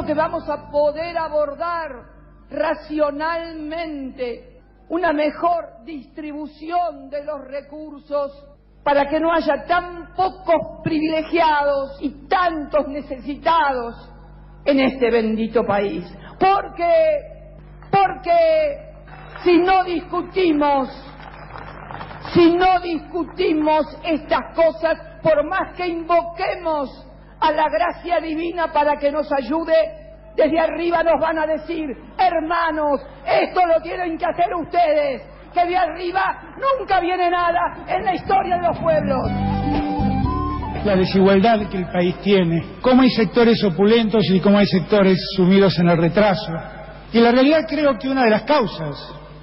que vamos a poder abordar racionalmente una mejor distribución de los recursos para que no haya tan pocos privilegiados y tantos necesitados en este bendito país. Porque si no discutimos estas cosas, por más que invoquemos a la gracia divina para que nos ayude, desde arriba nos van a decir: hermanos, esto lo tienen que hacer ustedes, que de arriba nunca viene nada en la historia de los pueblos. La desigualdad que el país tiene, cómo hay sectores opulentos y cómo hay sectores sumidos en el retraso. Y la realidad, creo que una de las causas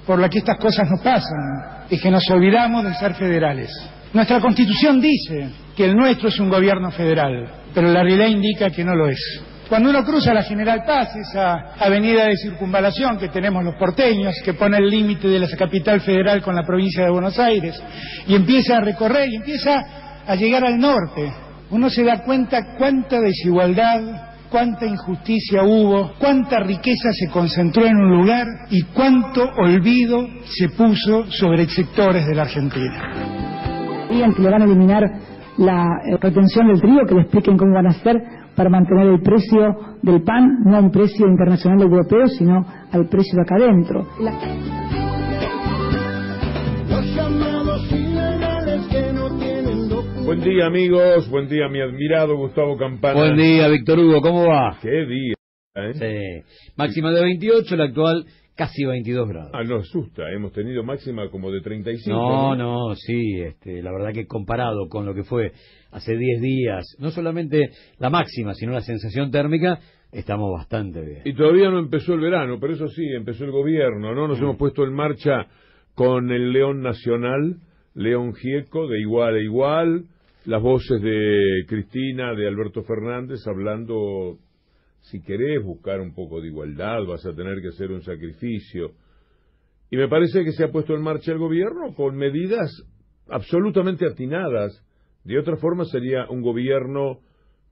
por la que estas cosas nos pasan es que nos olvidamos de ser federales. Nuestra Constitución dice que el nuestro es un gobierno federal, pero la realidad indica que no lo es. Cuando uno cruza la General Paz, esa avenida de circunvalación que tenemos los porteños, que pone el límite de la capital federal con la provincia de Buenos Aires, y empieza a recorrer, y empieza a llegar al norte, uno se da cuenta cuánta desigualdad, cuánta injusticia hubo, cuánta riqueza se concentró en un lugar y cuánto olvido se puso sobre sectores de la Argentina. Digan que le van a eliminar la retención del trigo, que le expliquen cómo van a hacer para mantener el precio del pan, no a un precio internacional europeo, sino al precio de acá adentro. Buen día, amigos, buen día, mi admirado Gustavo Campana. Buen día, Víctor Hugo, ¿cómo va? Qué día, Sí, máxima de 28, la actual casi 22 grados. Ah, no asusta, hemos tenido máxima como de 35. No, sí, la verdad que comparado con lo que fue hace 10 días, no solamente la máxima, sino la sensación térmica, estamos bastante bien. Y todavía no empezó el verano, pero eso sí, empezó el gobierno, ¿no? Nos hemos puesto en marcha con el León Nacional, León Gieco, de igual a igual, las voces de Cristina, de Alberto Fernández, hablando: si querés buscar un poco de igualdad, vas a tener que hacer un sacrificio. Y me parece que se ha puesto en marcha el gobierno con medidas absolutamente atinadas. De otra forma sería un gobierno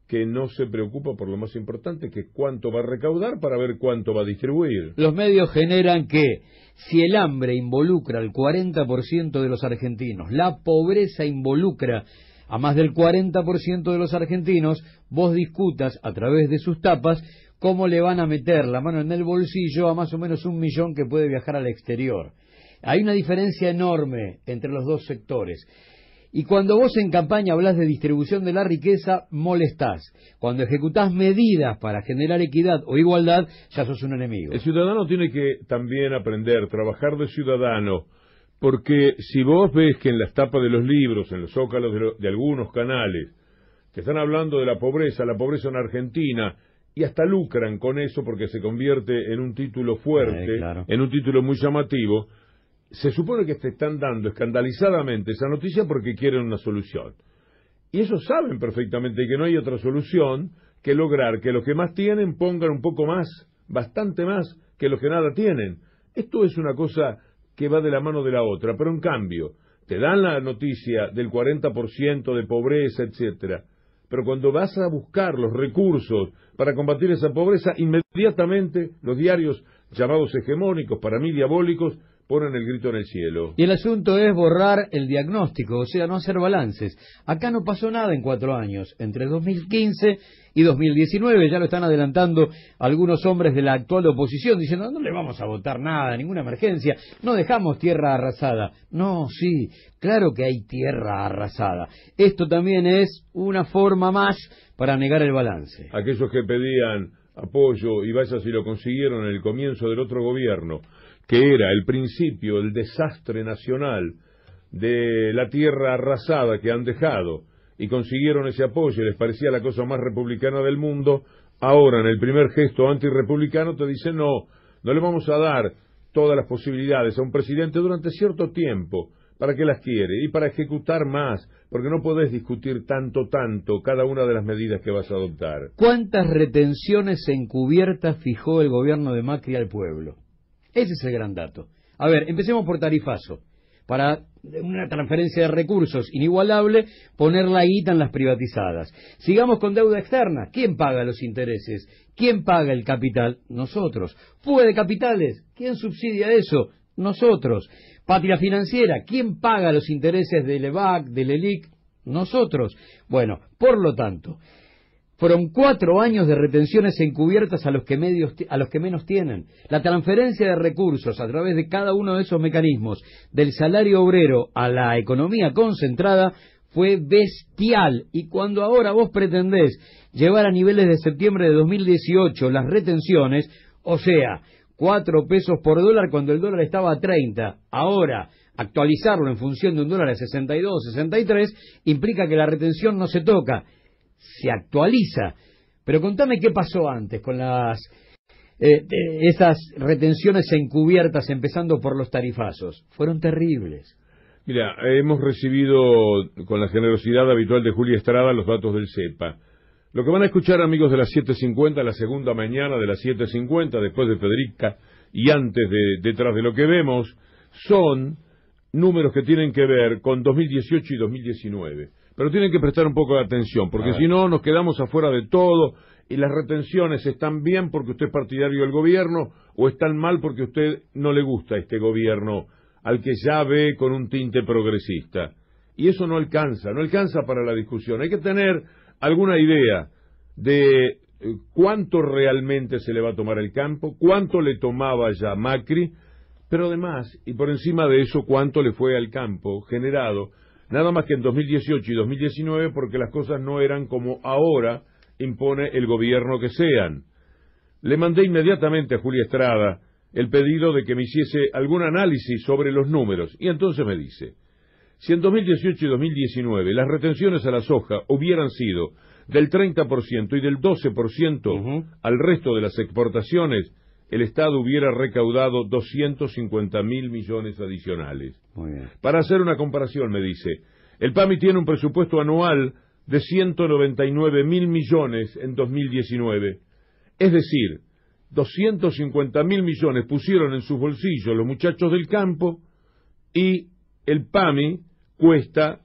que no se preocupa por lo más importante, que es cuánto va a recaudar para ver cuánto va a distribuir. Los medios generan que si el hambre involucra al 40% de los argentinos, la pobreza involucra a más del 40% de los argentinos, vos discutas a través de sus tapas cómo le van a meter la mano en el bolsillo a más o menos 1 millón que puede viajar al exterior. Hay una diferencia enorme entre los dos sectores. Y cuando vos en campaña hablás de distribución de la riqueza, molestás. Cuando ejecutás medidas para generar equidad o igualdad, ya sos un enemigo. El ciudadano tiene que también aprender, trabajar de ciudadano, porque si vos ves que en las tapas de los libros, en los zócalos de algunos canales, que están hablando de la pobreza en Argentina, y hasta lucran con eso porque se convierte en un título fuerte, claro, en un título muy llamativo, se supone que te están dando escandalizadamente esa noticia porque quieren una solución. Y ellos saben perfectamente que no hay otra solución que lograr que los que más tienen pongan un poco más, bastante más, que los que nada tienen. Esto es una cosa que va de la mano de la otra, pero en cambio, te dan la noticia del 40% de pobreza, etcétera, pero cuando vas a buscar los recursos para combatir esa pobreza, inmediatamente los diarios llamados hegemónicos, para mí diabólicos, ponen el grito en el cielo. Y el asunto es borrar el diagnóstico, o sea, no hacer balances. Acá no pasó nada en 4 años, entre 2015 y 2019, ya lo están adelantando algunos hombres de la actual oposición, diciendo: no le vamos a votar nada, ninguna emergencia, no dejamos tierra arrasada. No, sí, claro que hay tierra arrasada. Esto también es una forma más para negar el balance. Aquellos que pedían apoyo, y vaya si lo consiguieron en el comienzo del otro gobierno, que era el principio, el desastre nacional de la tierra arrasada que han dejado, y consiguieron ese apoyo y les parecía la cosa más republicana del mundo, ahora en el primer gesto antirrepublicano te dicen: no le vamos a dar todas las posibilidades a un presidente durante cierto tiempo. ¿Para qué las quiere? Y para ejecutar más, porque no podés discutir tanto cada una de las medidas que vas a adoptar. ¿Cuántas retenciones encubiertas fijó el gobierno de Macri al pueblo? Ese es el gran dato. A ver, empecemos por tarifazo. para una transferencia de recursos inigualable, poner la guita en las privatizadas. Sigamos con deuda externa. ¿Quién paga los intereses? ¿Quién paga el capital? Nosotros. Fuga de capitales. ¿Quién subsidia eso? Nosotros. Patria financiera. ¿Quién paga los intereses del EVAC, del ELIC? Nosotros. Bueno, por lo tanto, fueron 4 años de retenciones encubiertas a los que menos tienen. La transferencia de recursos a través de cada uno de esos mecanismos, del salario obrero a la economía concentrada, fue bestial. Y cuando ahora vos pretendés llevar a niveles de septiembre de 2018 las retenciones, o sea, 4 pesos por dólar cuando el dólar estaba a 30, ahora actualizarlo en función de un dólar a 62, 63, implica que la retención no se toca, se actualiza. Pero contame qué pasó antes con esas retenciones encubiertas, empezando por los tarifazos. Fueron terribles. Mira, hemos recibido con la generosidad habitual de Julia Estrada los datos del CEPA. Lo que van a escuchar, amigos de las 7:50, la segunda mañana de las 7:50, después de Federica y antes detrás de lo que vemos, son números que tienen que ver con 2018 y 2019. Pero tienen que prestar un poco de atención, porque si no nos quedamos afuera de todo, y las retenciones están bien porque usted es partidario del gobierno, o están mal porque a usted no le gusta este gobierno, al que ya ve con un tinte progresista. Y eso no alcanza para la discusión. Hay que tener alguna idea de cuánto realmente se le va a tomar el campo, cuánto le tomaba ya Macri, pero además, y por encima de eso, cuánto le fue al campo generado, nada más que en 2018 y 2019, porque las cosas no eran como ahora impone el gobierno que sean. Le mandé inmediatamente a Julia Estrada el pedido de que me hiciese algún análisis sobre los números, y entonces me dice, si en 2018 y 2019 las retenciones a la soja hubieran sido del 30% y del 12% al resto de las exportaciones, el Estado hubiera recaudado 250.000 millones adicionales. Muy bien. Para hacer una comparación, me dice, el PAMI tiene un presupuesto anual de 199.000 millones en 2019. Es decir, 250.000 millones pusieron en sus bolsillos los muchachos del campo y el PAMI cuesta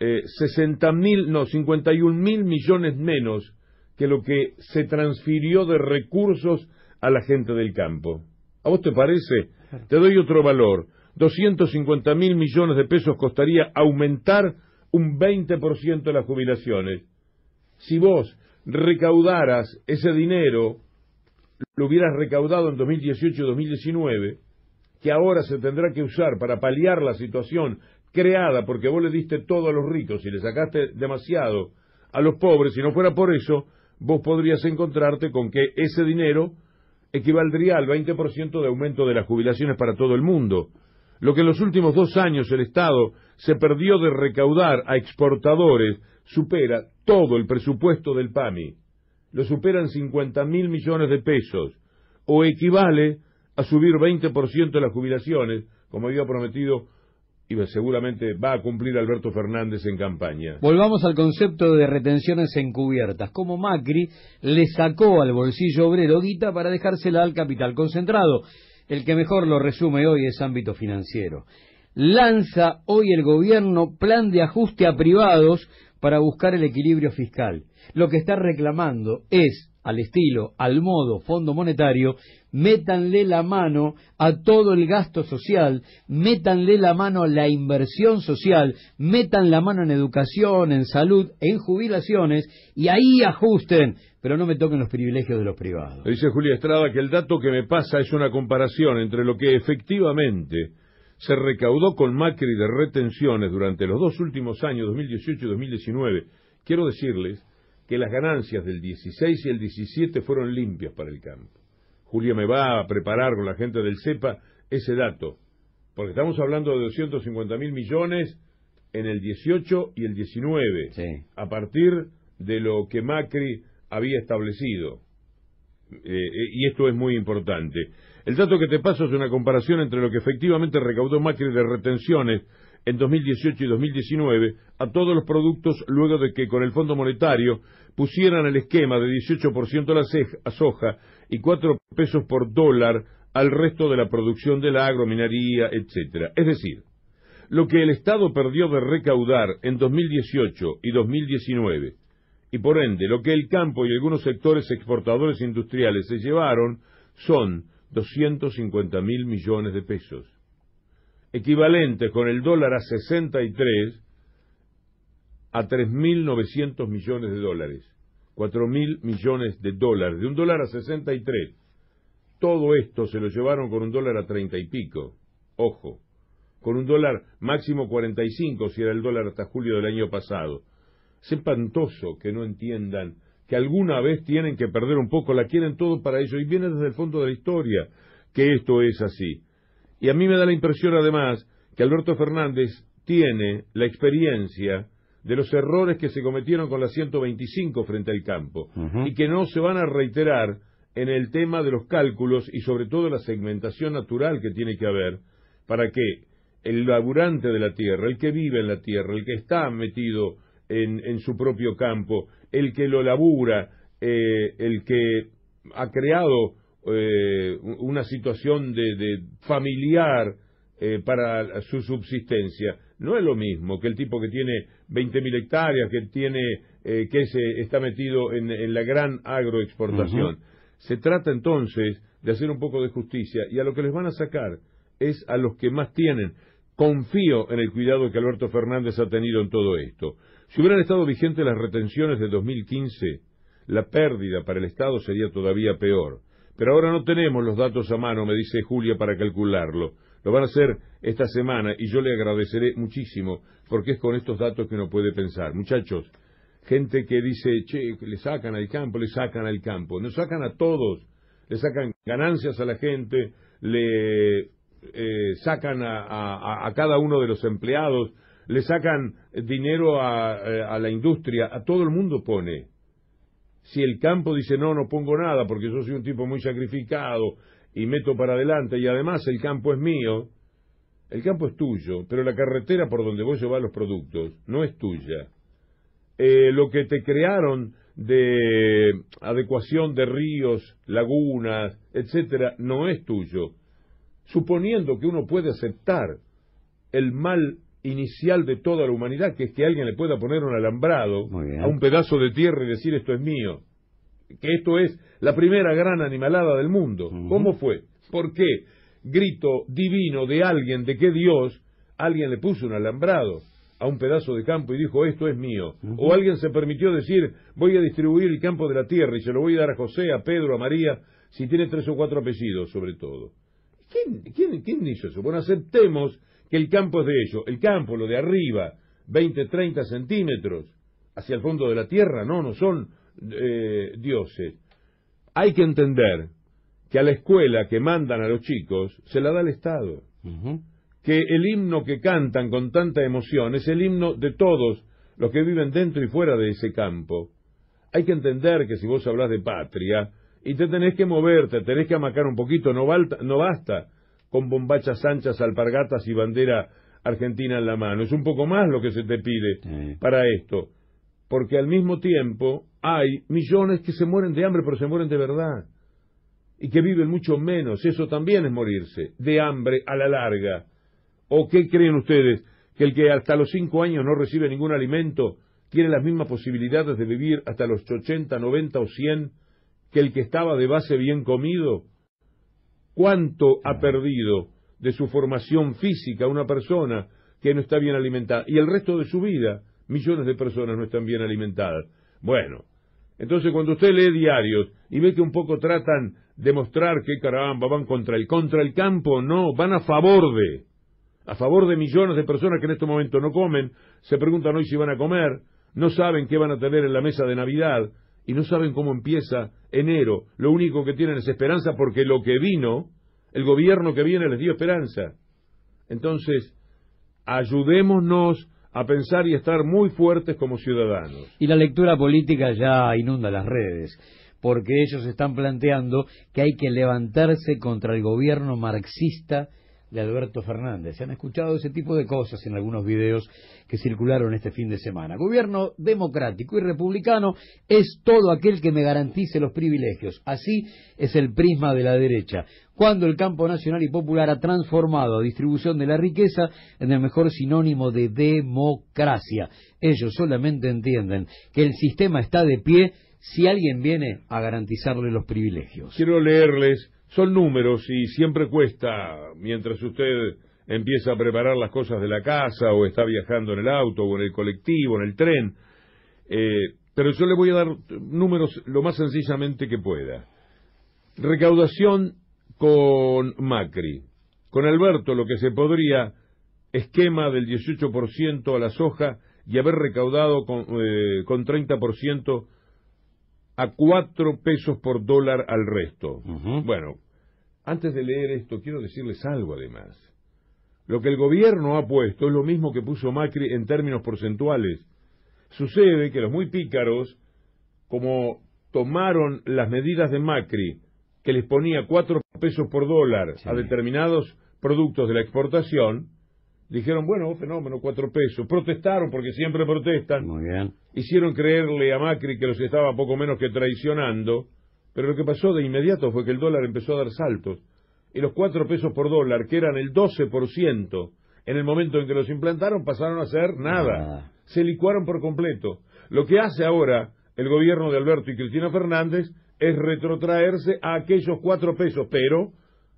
51.000 millones menos que lo que se transfirió de recursos a la gente del campo. ¿A vos te parece? Te doy otro valor. 250.000 millones de pesos costaría aumentar un 20% de las jubilaciones. Si vos recaudaras ese dinero, lo hubieras recaudado en 2018 y 2019, que ahora se tendrá que usar para paliar la situación creada porque vos le diste todo a los ricos y le sacaste demasiado a los pobres. Si no fuera por eso, vos podrías encontrarte con que ese dinero equivaldría al 20% de aumento de las jubilaciones para todo el mundo. Lo que en los últimos 2 años el Estado se perdió de recaudar a exportadores supera todo el presupuesto del PAMI. Lo superan 50.000 millones de pesos, o equivale a subir 20% de las jubilaciones, como había prometido y seguramente va a cumplir Alberto Fernández en campaña. Volvamos al concepto de retenciones encubiertas. Como Macri le sacó al bolsillo obrero guita para dejársela al capital concentrado. El que mejor lo resume hoy es ámbito financiero. Lanza hoy el gobierno plan de ajuste a privados para buscar el equilibrio fiscal. Lo que está reclamando es, al estilo, al modo Fondo Monetario, métanle la mano a todo el gasto social, métanle la mano a la inversión social, metan la mano en educación, en salud, en jubilaciones, y ahí ajusten, pero no me toquen los privilegios de los privados. Dice Julia Estrada que el dato que me pasa es una comparación entre lo que efectivamente se recaudó con Macri de retenciones durante los 2 últimos años, 2018 y 2019. Quiero decirles que las ganancias del 16 y el 17 fueron limpias para el campo. Julia me va a preparar con la gente del CEPA ese dato, porque estamos hablando de 250.000 millones en el 18 y el 19, sí, a partir de lo que Macri había establecido. Y esto es muy importante. El dato que te paso es una comparación entre lo que efectivamente recaudó Macri de retenciones en 2018 y 2019 a todos los productos, luego de que con el Fondo Monetario pusieran el esquema de 18% a soja y 4 pesos por dólar al resto de la producción de la agrominería, etcétera. Es decir, lo que el Estado perdió de recaudar en 2018 y 2019, y por ende lo que el campo y algunos sectores exportadores industriales se llevaron, son 250.000 millones de pesos, equivalente con el dólar a 63 a 3.900 millones de dólares, 4.000 millones de dólares, de un dólar a 63. Todo esto se lo llevaron con un dólar a 30 y pico, ojo, con un dólar máximo 45 si era el dólar hasta julio del año pasado. Es espantoso que no entiendan que alguna vez tienen que perder un poco, la quieren todo para ello, y viene desde el fondo de la historia que esto es así. Y a mí me da la impresión además que Alberto Fernández tiene la experiencia de los errores que se cometieron con la 125 frente al campo, y que no se van a reiterar en el tema de los cálculos y sobre todo la segmentación natural que tiene que haber para que el laburante de la tierra, el que vive en la tierra, el que está metido en su propio campo, el que lo labura, el que ha creado una situación de familiar para su subsistencia, no es lo mismo que el tipo que tiene 20.000 hectáreas, que tiene está metido en la gran agroexportación. Se trata entonces de hacer un poco de justicia, y a lo que les van a sacar es a los que más tienen. Confío en el cuidado que Alberto Fernández ha tenido en todo esto. Si hubieran estado vigentes las retenciones de 2015, la pérdida para el Estado sería todavía peor. Pero ahora no tenemos los datos a mano, me dice Julia, para calcularlo. Lo van a hacer esta semana y yo le agradeceré muchísimo, porque es con estos datos que uno puede pensar. Muchachos, gente que dice, che, le sacan al campo, nos sacan a todos, le sacan ganancias a la gente, le sacan a cada uno de los empleados, le sacan dinero a la industria, a todo el mundo pone. Si el campo dice, no pongo nada porque yo soy un tipo muy sacrificado y meto para adelante, y además el campo es mío, el campo es tuyo, pero la carretera por donde vos llevas los productos no es tuya. Lo que te crearon de adecuación de ríos, lagunas, etcétera, no es tuyo. Suponiendo que uno puede aceptar el mal inicial de toda la humanidad, que es que alguien le pueda poner un alambrado a un pedazo de tierra y decir esto es mío, que esto es la primera gran animalada del mundo. ¿Cómo fue? ¿Por qué? Grito divino de alguien, de qué Dios, alguien le puso un alambrado a un pedazo de campo y dijo esto es mío. O alguien se permitió decir voy a distribuir el campo de la tierra y se lo voy a dar a José, a Pedro, a María, si tiene 3 o 4 apellidos sobre todo. ¿Quién hizo eso? Bueno, aceptemos que el campo es de ellos. El campo, lo de arriba, 20, 30 centímetros hacia el fondo de la tierra, no son dioses. Hay que entender que a la escuela que mandan a los chicos se la da el Estado. Que el himno que cantan con tanta emoción es el himno de todos los que viven dentro y fuera de ese campo. Hay que entender que si vos hablás de patria y te tenés que mover, te tenés que amacar un poquito, no basta con bombachas anchas, alpargatas y bandera argentina en la mano. Es un poco más lo que se te pide para esto. Porque al mismo tiempo hay millones que se mueren de hambre, pero se mueren de verdad. Y que viven mucho menos. Eso también es morirse de hambre a la larga. ¿O qué creen ustedes? ¿Que el que hasta los 5 años no recibe ningún alimento tiene las mismas posibilidades de vivir hasta los 80, 90 o 100 que el que estaba de base bien comido? ¿Cuánto ha perdido de su formación física una persona que no está bien alimentada? Y el resto de su vida, millones de personas no están bien alimentadas. Bueno, entonces cuando usted lee diarios y ve que un poco tratan de mostrar que caramba, van contra el campo, no, van a favor de millones de personas que en este momento no comen, se preguntan hoy si van a comer, no saben qué van a tener en la mesa de Navidad y no saben cómo empieza enero. Lo único que tienen es esperanza porque lo que vino, el gobierno que viene les dio esperanza. Entonces, ayudémonos a pensar y a estar muy fuertes como ciudadanos. Y la lectura política ya inunda las redes, porque ellos están planteando que hay que levantarse contra el gobierno marxista de Alberto Fernández. Se han escuchado ese tipo de cosas en algunos videos que circularon este fin de semana. Gobierno democrático y republicano es todo aquel que me garantice los privilegios. Así es el prisma de la derecha, cuando el campo nacional y popular ha transformado a distribución de la riqueza en el mejor sinónimo de democracia. Ellos solamente entienden que el sistema está de pie si alguien viene a garantizarle los privilegios. Quiero leerles, son números y siempre cuesta, mientras usted empieza a preparar las cosas de la casa o está viajando en el auto o en el colectivo, en el tren, pero yo le voy a dar números lo más sencillamente que pueda. Recaudación con Macri, con Alberto lo que se podría, esquema del 18% a la soja y haber recaudado con 30% a 4 pesos por dólar al resto. Bueno, antes de leer esto, quiero decirles algo además. Lo que el gobierno ha puesto es lo mismo que puso Macri en términos porcentuales. Sucede que los muy pícaros, como tomaron las medidas de Macri, que les ponía 4 pesos por dólar a determinados productos de la exportación, dijeron, bueno, fenómeno, 4 pesos. Protestaron, porque siempre protestan. Muy bien. Hicieron creerle a Macri que los estaba poco menos que traicionando, pero lo que pasó de inmediato fue que el dólar empezó a dar saltos. Y los 4 pesos por dólar, que eran el 12%, en el momento en que los implantaron, pasaron a ser nada. Se licuaron por completo. Lo que hace ahora el gobierno de Alberto y Cristina Fernández es retrotraerse a aquellos 4 pesos, pero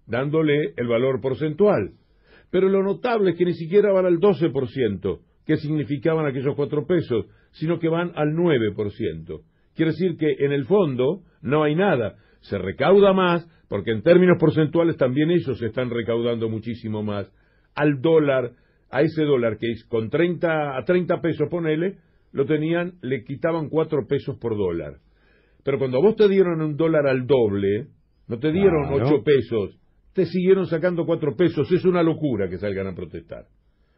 dándole el valor porcentual. Pero lo notable es que ni siquiera van al 12%, que significaban aquellos 4 pesos, sino que van al 9%. Quiere decir que en el fondo no hay nada. Se recauda más, porque en términos porcentuales también ellos están recaudando muchísimo más. Al dólar, a ese dólar que es con 30 pesos, ponele, lo tenían, le quitaban 4 pesos por dólar. Pero cuando a vos te dieron un dólar al doble, no te dieron 8 pesos, te siguieron sacando 4 pesos. Es una locura que salgan a protestar.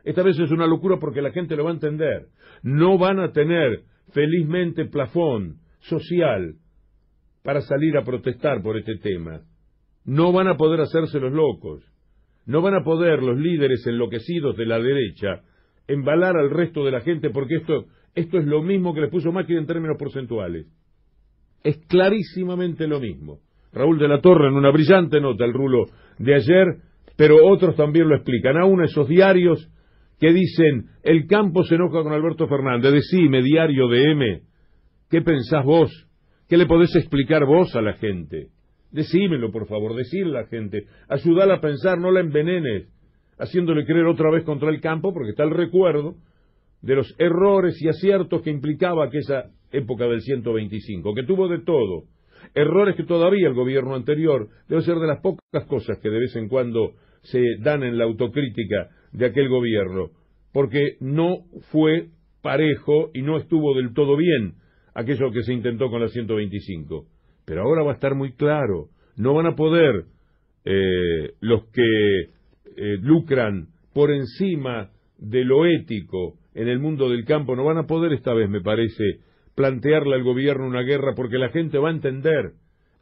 Esta vez es una locura porque la gente lo va a entender. No van a tener, felizmente, plafón social para salir a protestar por este tema. No van a poder hacerse los locos. No van a poder los líderes enloquecidos de la derecha embalar al resto de la gente, porque esto es lo mismo que les puso Macri en términos porcentuales. Es clarísimamente lo mismo. Raúl de la Torre en una brillante nota, el rulo de ayer, pero otros también lo explican. Aún esos diarios que dicen, el campo se enoja con Alberto Fernández. Decime, diario de M, ¿qué pensás vos? ¿Qué le podés explicar vos a la gente? Decímelo, por favor, decirle a la gente. Ayúdala a pensar, no la envenenes, haciéndole creer otra vez contra el campo, porque está el recuerdo de los errores y aciertos que implicaba aquella época del 125, que tuvo de todo. Errores que todavía el gobierno anterior, debe ser de las pocas cosas que de vez en cuando se dan en la autocrítica de aquel gobierno, porque no fue parejo y no estuvo del todo bien aquello que se intentó con la 125. Pero ahora va a estar muy claro, no van a poder los que lucran por encima de lo ético en el mundo del campo, no van a poder esta vez, me parece, plantearle al gobierno una guerra, porque la gente va a entender.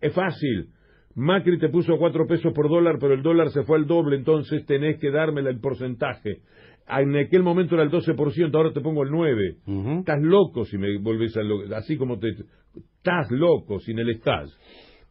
Es fácil. Macri te puso 4 pesos por dólar, pero el dólar se fue al doble, entonces tenés que dármela el porcentaje. En aquel momento era el 12%, ahora te pongo el 9%. Estás loco si me volvés a así como te... Estás loco sin el estás.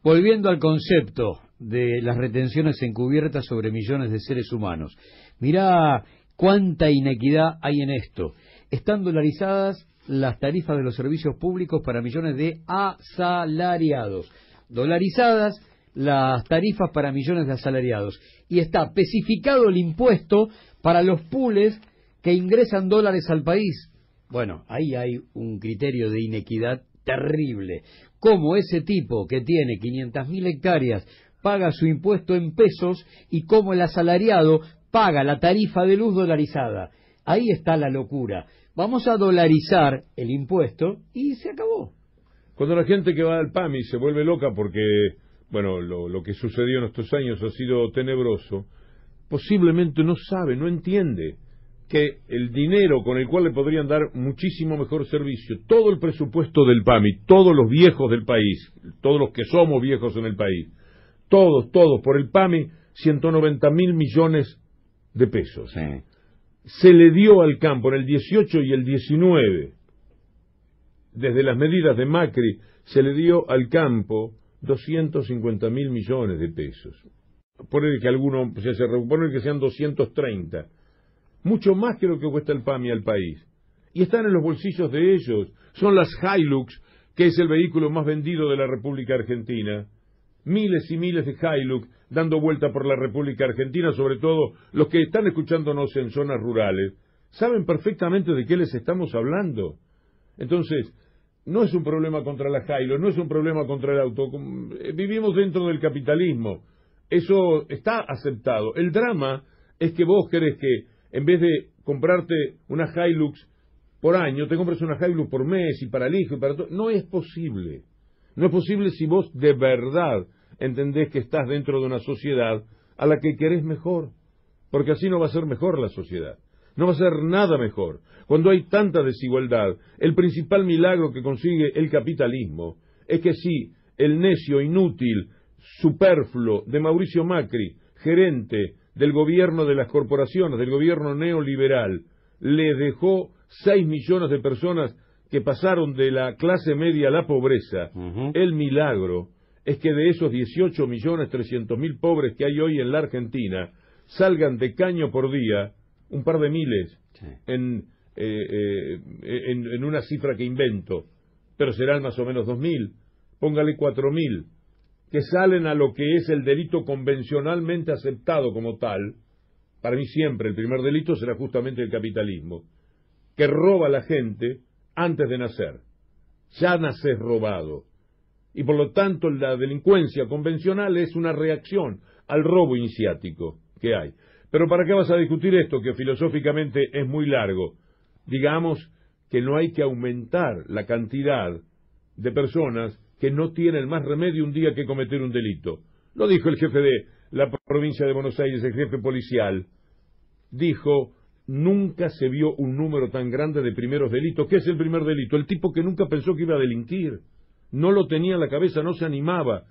Volviendo al concepto de las retenciones encubiertas sobre millones de seres humanos. Mirá cuánta inequidad hay en esto. Están dolarizadas las tarifas de los servicios públicos para millones de asalariados. Dolarizadas las tarifas para millones de asalariados. Y está especificado el impuesto para los pools que ingresan dólares al país. Bueno, ahí hay un criterio de inequidad terrible. Cómo ese tipo que tiene 500.000 hectáreas paga su impuesto en pesos y cómo el asalariado paga la tarifa de luz dolarizada. Ahí está la locura. Vamos a dolarizar el impuesto y se acabó. Cuando la gente que va al PAMI se vuelve loca porque, bueno, lo que sucedió en estos años ha sido tenebroso, posiblemente no sabe, no entiende que el dinero con el cual le podrían dar muchísimo mejor servicio, todo el presupuesto del PAMI, todos los viejos del país, todos los que somos viejos en el país, todos, por el PAMI, 190.000 millones de pesos. Sí. Se le dio al campo en el 18 y el 19, desde las medidas de Macri, se le dio al campo 250.000 millones de pesos. Poner que alguno, o sea, se repone que sean 230. Mucho más que lo que cuesta el PAMI al país. Y están en los bolsillos de ellos. Son las Hilux, que es el vehículo más vendido de la República Argentina. Miles y miles de Hilux dando vuelta por la República Argentina, sobre todo los que están escuchándonos en zonas rurales, saben perfectamente de qué les estamos hablando. Entonces, no es un problema contra la Hilux, no es un problema contra el auto. Vivimos dentro del capitalismo. Eso está aceptado. El drama es que vos querés que, en vez de comprarte una Hilux por año, te compres una Hilux por mes y para el hijo y para todo. No es posible. No es posible si vos de verdad entendés que estás dentro de una sociedad a la que querés mejor. Porque así no va a ser mejor la sociedad. No va a ser nada mejor. Cuando hay tanta desigualdad, el principal milagro que consigue el capitalismo es que si el necio, inútil, superfluo de Mauricio Macri, gerente del gobierno de las corporaciones, del gobierno neoliberal, le dejó 6 millones de personas que pasaron de la clase media a la pobreza, el milagro es que de esos 18.300.000 pobres que hay hoy en la Argentina, salgan de caño por día un par de miles, sí, en una cifra que invento, pero serán más o menos 2.000, póngale 4.000, que salen a lo que es el delito convencionalmente aceptado como tal. Para mí siempre el primer delito será justamente el capitalismo, que roba a la gente antes de nacer. Ya naces robado. Y por lo tanto la delincuencia convencional es una reacción al robo iniciático que hay. Pero ¿para qué vas a discutir esto que filosóficamente es muy largo? Digamos que no hay que aumentar la cantidad de personas que no tienen más remedio un día que cometer un delito. Lo dijo el jefe de la provincia de Buenos Aires, el jefe policial. Dijo, nunca se vio un número tan grande de primeros delitos. ¿Qué es el primer delito? El tipo que nunca pensó que iba a delinquir. No lo tenía en la cabeza, no se animaba.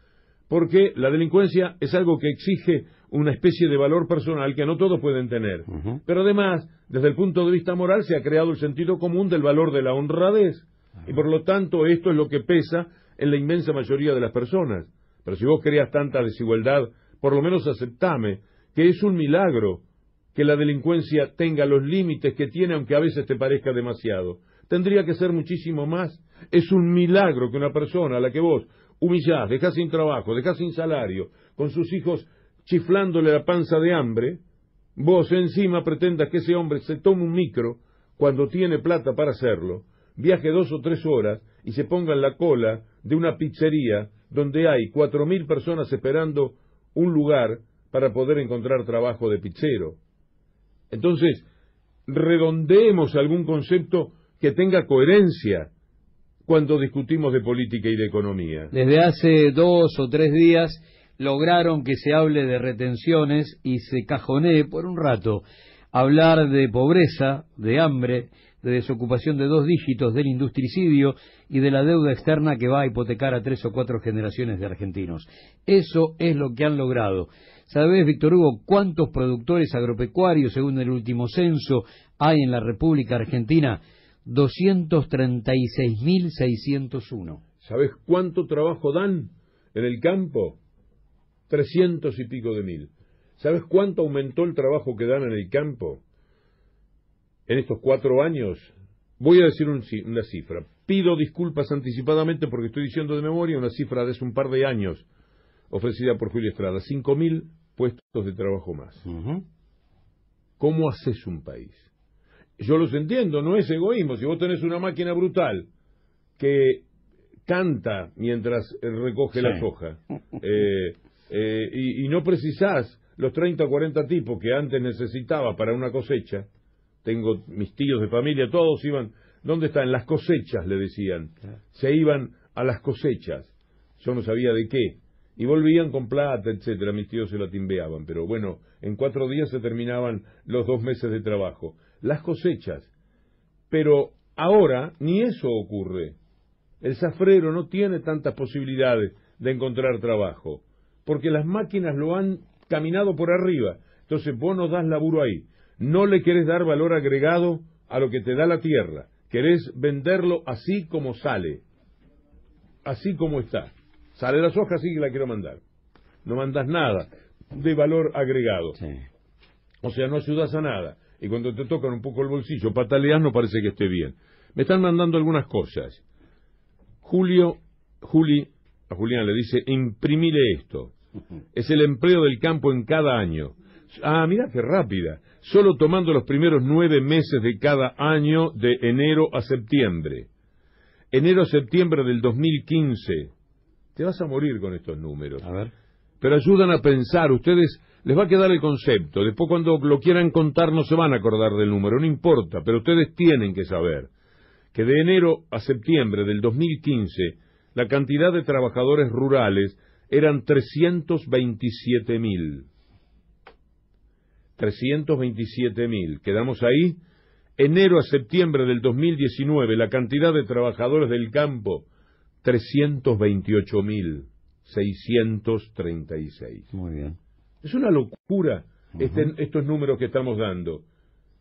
Porque la delincuencia es algo que exige una especie de valor personal que no todos pueden tener. Pero además, desde el punto de vista moral, se ha creado el sentido común del valor de la honradez. Y por lo tanto, esto es lo que pesa en la inmensa mayoría de las personas. Pero si vos creas tanta desigualdad, por lo menos aceptame que es un milagro que la delincuencia tenga los límites que tiene, aunque a veces te parezca demasiado. Tendría que ser muchísimo más. Es un milagro que una persona a la que vos humillás, dejás sin trabajo, dejás sin salario, con sus hijos chiflándole la panza de hambre, vos encima pretendas que ese hombre se tome un micro cuando tiene plata para hacerlo, viaje 2 o 3 horas y se ponga en la cola de una pizzería donde hay 4.000 personas esperando un lugar para poder encontrar trabajo de pizzero. Entonces, redondeemos algún concepto que tenga coherencia cuando discutimos de política y de economía. Desde hace 2 o 3 días lograron que se hable de retenciones y se cajonee por un rato hablar de pobreza, de hambre, de desocupación de 2 dígitos, del industricidio y de la deuda externa que va a hipotecar a 3 o 4 generaciones de argentinos. Eso es lo que han logrado. ¿Sabés, Víctor Hugo, cuántos productores agropecuarios, según el último censo, hay en la República Argentina? 236.601. ¿Sabés cuánto trabajo dan en el campo? 300 y pico de mil. ¿Sabés cuánto aumentó el trabajo que dan en el campo? En estos 4 años, voy a decir una cifra. Pido disculpas anticipadamente porque estoy diciendo de memoria una cifra de hace un par de años, ofrecida por Julio Estrada. 5.000 puestos de trabajo más. ¿Cómo haces un país? Yo los entiendo, no es egoísmo. Si vos tenés una máquina brutal que canta mientras recoge la soja, y no precisás los 30 o 40 tipos que antes necesitaba para una cosecha. Tengo mis tíos de familia, todos iban, ¿dónde están? Las cosechas, le decían. Se iban a las cosechas. Yo no sabía de qué. Y volvían con plata, etcétera. Mis tíos se la timbeaban. Pero bueno, en 4 días se terminaban los 2 meses de trabajo. Las cosechas. Pero ahora ni eso ocurre. El zafrero no tiene tantas posibilidades de encontrar trabajo. Porque las máquinas lo han caminado por arriba. Entonces vos no das laburo ahí. No le querés dar valor agregado a lo que te da la tierra. Querés venderlo así como sale. Así como está. Sale la soja, así que la quiero mandar. No mandas nada de valor agregado. Sí. O sea, no ayudas a nada. Y cuando te tocan un poco el bolsillo, pataleas, no parece que esté bien. Me están mandando algunas cosas. A Julián le dice, imprimile esto. Es el empleo del campo en cada año. Ah, mira qué rápida. Solo tomando los primeros 9 meses de cada año, de enero a septiembre. Enero a septiembre del 2015. Te vas a morir con estos números. A ver. Pero ayudan a pensar. Ustedes, les va a quedar el concepto. Después cuando lo quieran contar no se van a acordar del número. No importa, pero ustedes tienen que saber que de enero a septiembre del 2015 la cantidad de trabajadores rurales eran 327.000. 327.000. ¿Quedamos ahí? Enero a septiembre del 2019, la cantidad de trabajadores del campo, 328.636. Muy bien. Es una locura estos números que estamos dando.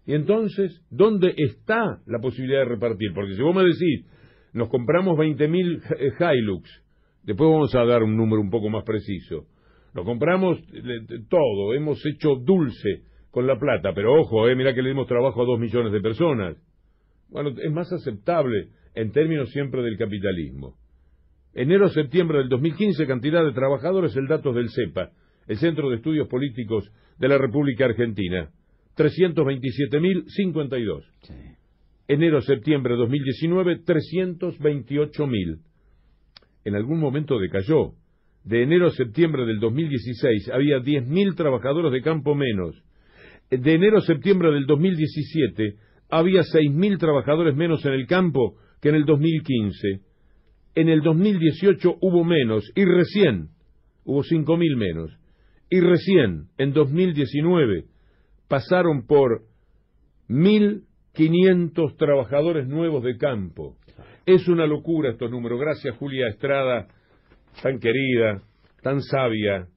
Y entonces, ¿dónde está la posibilidad de repartir? Porque si vos me decís, nos compramos 20.000 Hilux, después vamos a dar un número un poco más preciso. Nos compramos todo, hemos hecho dulce con la plata, pero ojo, mirá que le dimos trabajo a 2 millones de personas. Bueno, es más aceptable en términos siempre del capitalismo. Enero a septiembre del 2015, cantidad de trabajadores, el dato del CEPA, el Centro de Estudios Políticos de la República Argentina, 327.052. Sí. Enero a septiembre de 2019, 328.000. En algún momento decayó. De enero a septiembre del 2016 había 10.000 trabajadores de campo menos. De enero a septiembre del 2017 había 6.000 trabajadores menos en el campo que en el 2015. En el 2018 hubo menos y recién hubo 5.000 menos. Y recién en 2019 pasaron por 1.500 trabajadores nuevos de campo. Es una locura estos números. Gracias, Julia Estrada, tan querida, tan sabia,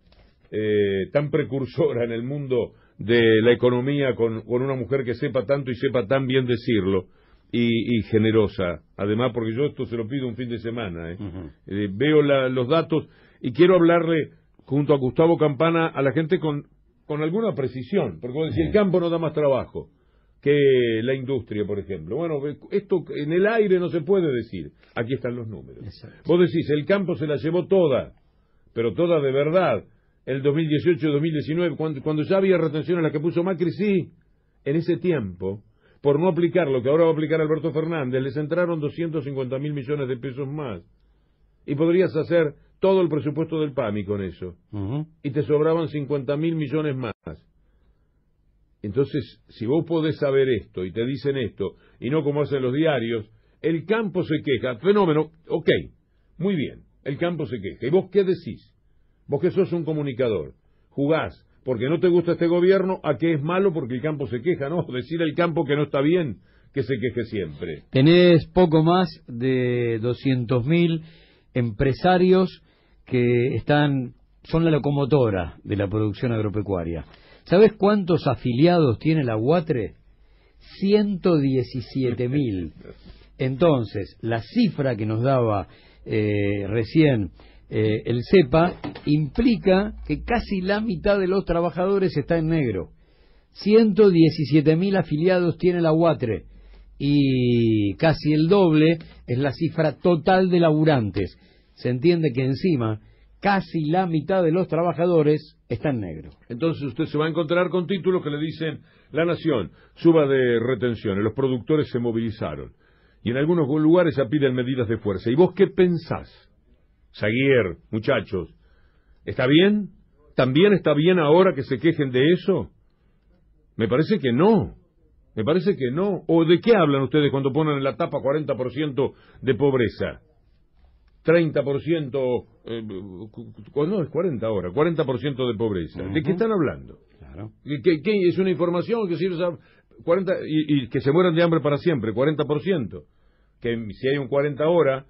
tan precursora en el mundo de la economía, con una mujer que sepa tanto y sepa tan bien decirlo, y generosa, además, porque yo esto se lo pido un fin de semana. Veo los datos y quiero hablarle junto a Gustavo Campana a la gente con alguna precisión, porque vos decís, el campo no da más trabajo que la industria, por ejemplo. Bueno, esto en el aire no se puede decir. Aquí están los números. Exacto. Vos decís, el campo se la llevó toda, pero toda de verdad. En el 2018-2019, cuando ya había retenciones las que puso Macri, sí, en ese tiempo, por no aplicar lo que ahora va a aplicar Alberto Fernández, les entraron 250.000 millones de pesos más. Y podrías hacer todo el presupuesto del PAMI con eso. Y te sobraban 50.000 millones más. Entonces, si vos podés saber esto y te dicen esto, y no como hacen los diarios, el campo se queja, fenómeno, ok, muy bien, el campo se queja. ¿Y vos qué decís? Vos que sos un comunicador, jugás, porque no te gusta este gobierno, a que es malo porque el campo se queja, no, decir al campo que no está bien, que se queje siempre. Tenés poco más de 200.000 empresarios que son la locomotora de la producción agropecuaria. ¿Sabés cuántos afiliados tiene la UATRE? 117.000. Entonces, la cifra que nos daba recién el CEPA implica que casi la mitad de los trabajadores está en negro. 117.000 afiliados tiene la UATRE y casi el doble es la cifra total de laburantes. Se entiende que encima casi la mitad de los trabajadores está en negro. Entonces usted se va a encontrar con títulos que le dicen: La Nación, suba de retenciones, los productores se movilizaron. Y en algunos lugares se piden medidas de fuerza. ¿Y vos qué pensás? Zaguier, muchachos, ¿está bien? ¿También está bien ahora que se quejen de eso? Me parece que no. Me parece que no. ¿O de qué hablan ustedes cuando ponen en la tapa 40% de pobreza? 30%, no, es 40 ahora, 40% de pobreza. ¿De qué están hablando? Claro. ¿Qué es una información que sirve a 40 y que se mueran de hambre para siempre? 40%. Que si hay un 40 ahora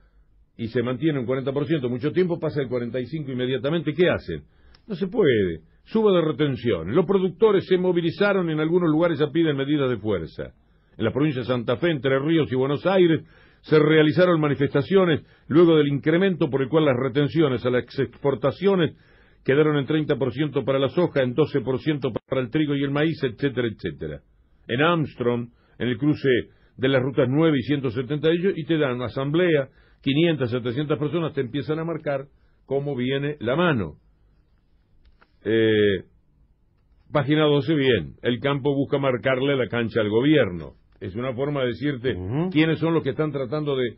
y se mantiene un 40% mucho tiempo, pasa el 45 inmediatamente. ¿Qué hacen? No se puede. suba de retención. Los productores se movilizaron y en algunos lugares ya piden medidas de fuerza. En la provincia de Santa Fe, Entre Ríos y Buenos Aires se realizaron manifestaciones luego del incremento por el cual las retenciones a las exportaciones quedaron en 30% para la soja, en 12% para el trigo y el maíz, etcétera, etcétera. En Armstrong, en el cruce de las rutas 9 y 178, y te dan una asamblea, 500, 700 personas te empiezan a marcar cómo viene la mano. Página 12, bien, el campo busca marcarle la cancha al gobierno. Es una forma de decirte quiénes son los que están tratando de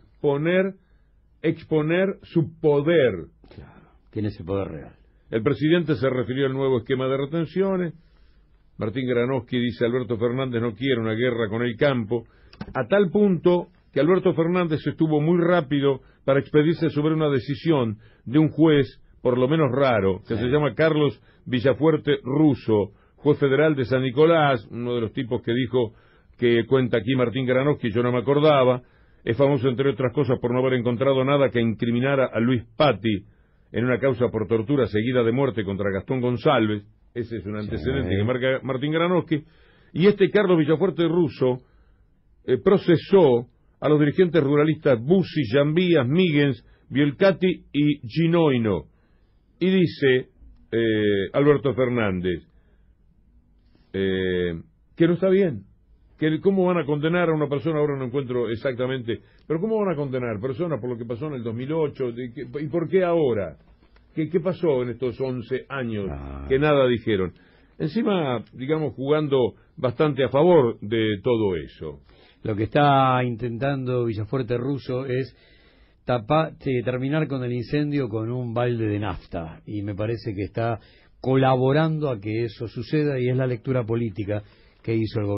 exponer su poder. Claro, quién es el poder real. El presidente se refirió al nuevo esquema de retenciones. Martín Granowski dice: Alberto Fernández no quiere una guerra con el campo, a tal punto que Alberto Fernández estuvo muy rápido para expedirse sobre una decisión de un juez, por lo menos raro, que se llama Carlos Villafuerte Russo, juez federal de San Nicolás, uno de los tipos que dijo que cuenta aquí Martín Granowski, yo no me acordaba. Es famoso, entre otras cosas, por no haber encontrado nada que incriminara a Luis Patti en una causa por tortura seguida de muerte contra Gastón González. Ese es un antecedente que marca Martín Granowski. Y este Carlos Villafuerte Russo procesó a los dirigentes ruralistas Bussi, Jambías, Míguez, Bielcati y Ginoino. Y dice Alberto Fernández que no está bien. Que ¿cómo van a condenar a una persona? Ahora no encuentro exactamente, pero ¿cómo van a condenar personas por lo que pasó en el 2008? ¿Y por qué ahora? ¿Qué pasó en estos 11 años que nada dijeron? Encima, digamos, jugando bastante a favor de todo eso. Lo que está intentando Villafuerte Russo es terminar con el incendio con un balde de nafta, y me parece que está colaborando a que eso suceda, y es la lectura política que hizo el gobierno.